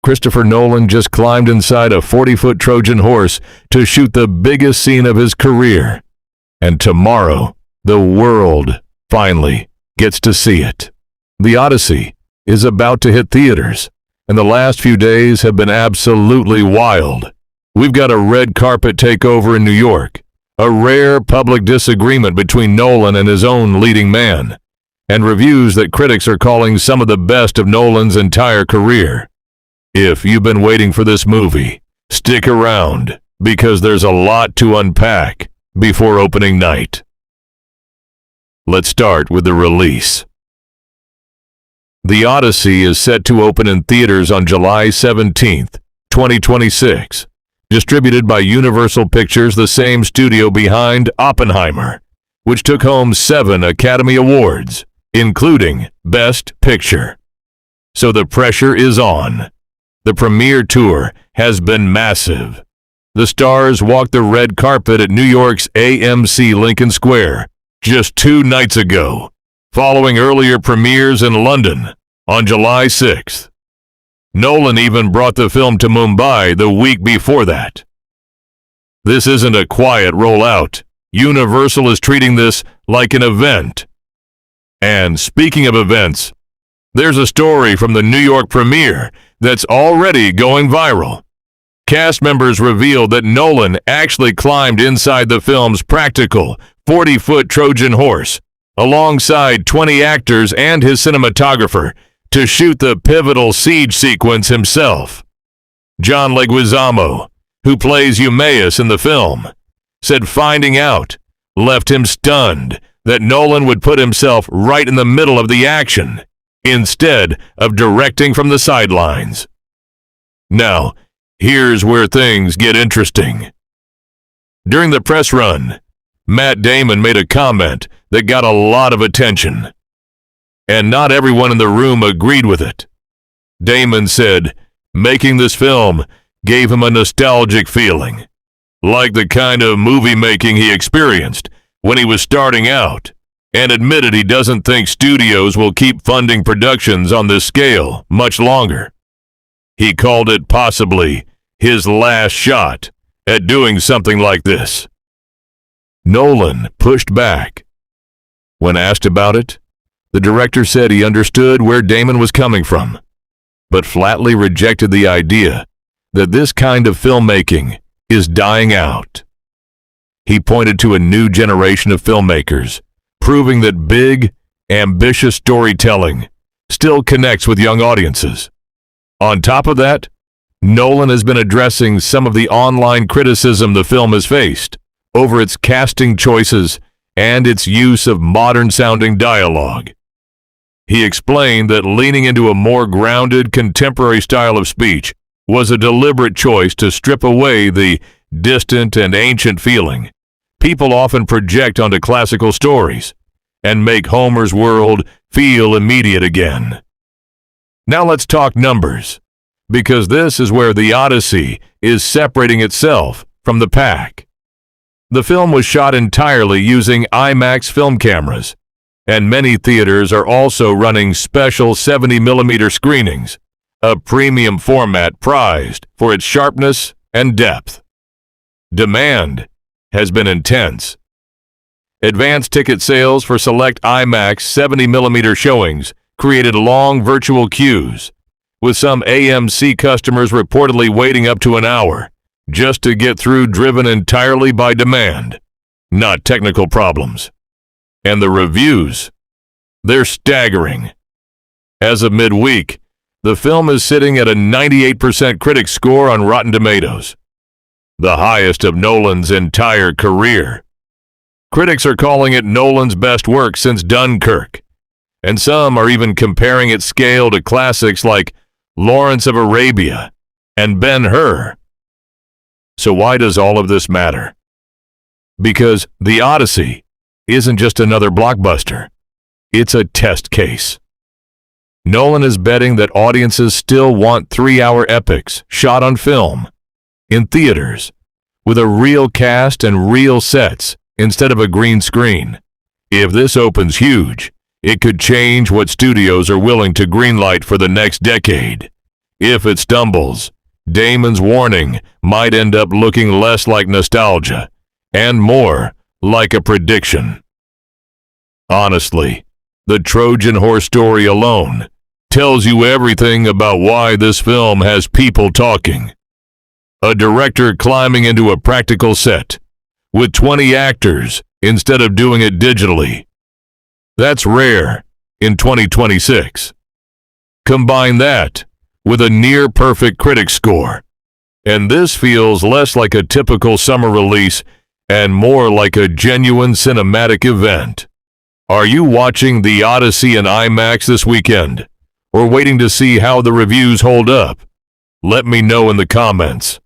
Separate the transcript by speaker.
Speaker 1: Christopher Nolan just climbed inside a 40-foot Trojan Horse to shoot the biggest scene of his career. And tomorrow, the world finally gets to see it. The Odyssey is about to hit theaters, and the last few days have been absolutely wild. We've got a red carpet takeover in New York, a rare public disagreement between Nolan and his own leading man, and reviews that critics are calling some of the best of Nolan's entire career. If you've been waiting for this movie, stick around, because there's a lot to unpack before opening night. Let's start with the release. The Odyssey is set to open in theaters on July 17th, 2026, distributed by Universal Pictures, the same studio behind Oppenheimer, which took home 7 Academy Awards, including Best Picture. So the pressure is on. The premiere tour has been massive. The stars walked the red carpet at New York's AMC Lincoln Square just 2 nights ago, following earlier premieres in London on July 6th. Nolan even brought the film to Mumbai the week before that. This isn't a quiet rollout. Universal is treating this like an event. And speaking of events, there's a story from the New York premiere that's already going viral. Cast members revealed that Nolan actually climbed inside the film's practical 40-foot Trojan Horse alongside 20 actors and his cinematographer to shoot the pivotal siege sequence himself. John Leguizamo, who plays Eumaeus in the film, said finding out left him stunned that Nolan would put himself right in the middle of the action instead of directing from the sidelines. Now, here's where things get interesting. During the press run, Matt Damon made a comment that got a lot of attention, and not everyone in the room agreed with it. Damon said, making this film gave him a nostalgic feeling, like the kind of movie making he experienced when he was starting out, and admitted he doesn't think studios will keep funding productions on this scale much longer. He called it possibly his last shot at doing something like this. Nolan pushed back. When asked about it, the director said he understood where Damon was coming from, but flatly rejected the idea that this kind of filmmaking is dying out. He pointed to a new generation of filmmakers, proving that big, ambitious storytelling still connects with young audiences. On top of that, Nolan has been addressing some of the online criticism the film has faced over its casting choices and its use of modern-sounding dialogue. He explained that leaning into a more grounded, contemporary style of speech was a deliberate choice to strip away the distant and ancient feeling people often project onto classical stories and make Homer's world feel immediate again. Now let's talk numbers, because this is where the Odyssey is separating itself from the pack. The film was shot entirely using IMAX film cameras, and many theaters are also running special 70mm screenings, a premium format prized for its sharpness and depth. Demand has been intense. Advanced ticket sales for select IMAX 70mm showings created long virtual queues, with some AMC customers reportedly waiting up to an hour just to get through, driven entirely by demand, not technical problems. And the reviews, they're staggering. As of midweek, the film is sitting at a 98% critic score on Rotten Tomatoes, the highest of Nolan's entire career. Critics are calling it Nolan's best work since Dunkirk, and some are even comparing its scale to classics like Lawrence of Arabia and Ben-Hur. So why does all of this matter? Because The Odyssey isn't just another blockbuster. It's a test case. Nolan is betting that audiences still want 3-hour epics shot on film, in theaters, with a real cast and real sets instead of a green screen. If this opens huge, it could change what studios are willing to greenlight for the next decade. If it stumbles, Damon's warning might end up looking less like nostalgia and more like a prediction. Honestly, the Trojan Horse story alone tells you everything about why this film has people talking. A director climbing into a practical set with 20 actors instead of doing it digitally. That's rare in 2026. Combine that with a near-perfect critic score, and this feels less like a typical summer release and more like a genuine cinematic event. Are you watching the Odyssey in IMAX this weekend, or waiting to see how the reviews hold up? Let me know in the comments.